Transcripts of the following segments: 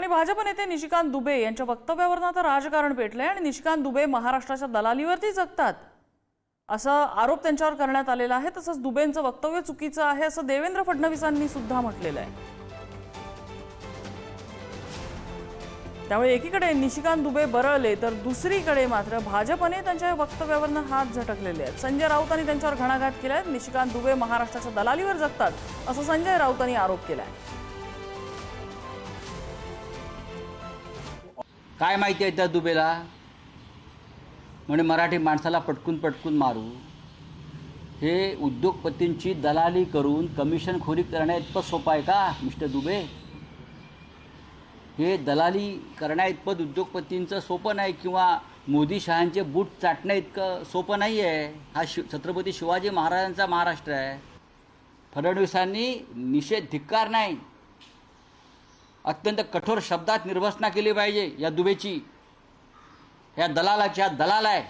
आणि भाजप नेते निशिकांत दुबे यांच्या वक्तव्यावरून आता राजकारण पेटलंय आणि निशिकांत दुबे महाराष्ट्राच्या दलालीवरती जगतात असा आरोप त्यांच्यावर करण्यात आलेला आहे। तसंच दुबेंचं वक्तव्य चुकीचं आहे असं देवेंद्र फडणवीसांनी सुद्धा म्हटलेलं आहे। त्यामुळे एकीकडे निशिकांत दुबे बरळले तर दुसरीकडे मात्र भाजपने त्यांच्या वक्तव्यावरून हात झटकलेले आहेत। संजय राऊतांनी त्यांच्यावर घणाघात केलाय। निशिकांत दुबे महाराष्ट्राच्या दलालीवर जगतात असं संजय राऊतांनी आरोप केलाय। काय माहिती आहे त्या दुबेला म्हणे मराठी माणसाला पटकून पटकून मारू। हे उद्योगपतींची दलाली करून कमिशनखोरी करण्याइतपत सोपं आहे का मिस्टर दुबे? हे दलाली करण्याइतपत उद्योगपतींचं सोपं नाही किंवा मोदी शहांचे बूट चाटण्या इतकं सोपं नाही आहे। हा छत्रपती शिवाजी महाराजांचा महाराष्ट्र आहे। फडणवीसांनी निषेध धिक्कार नाही, अत्यंत कठोर शब्दात निर्वसना केली पाहिजे या दुबेची, या दलालाची। हा दलाल आहे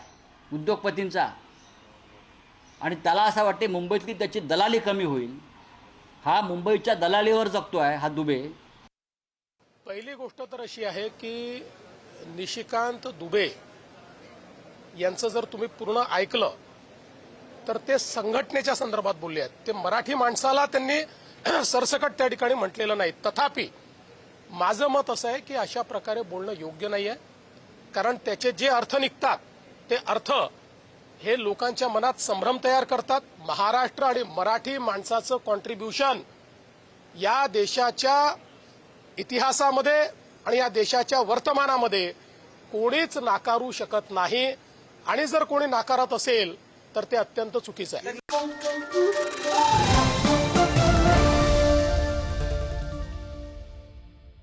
उद्योगपतींचा आणि त्याला असं वाटते मुंबईतली त्याची दलाली कमी होईल। हा मुंबईच्या दलालीवर जगतो आहे हा दुबे। पहिली गोष्ट तर अशी आहे की निशिकांत दुबे यांचं जर तुम्ही पूर्ण ऐकलं तर ते संघटनेच्या संदर्भात बोलले आहेत। ते मराठी माणसाला त्यांनी सरसकट त्या ठिकाणी म्हटलेलं नाही। तथापि माझं मत असं आहे की अशा प्रकारे बोलणं योग्य नाही आहे, कारण त्याचे जे अर्थ निघतात ते अर्थ हे लोकांच्या मनात संभ्रम तयार करतात। महाराष्ट्र आणि मराठी माणसाचं कॉन्ट्रीब्युशन या देशाच्या इतिहासामध्ये आणि या देशाच्या वर्तमानामध्ये कोणीच नाकारू शकत नाही आणि जर कोणी नाकारत असेल तर ते अत्यंत चुकीचं आहे।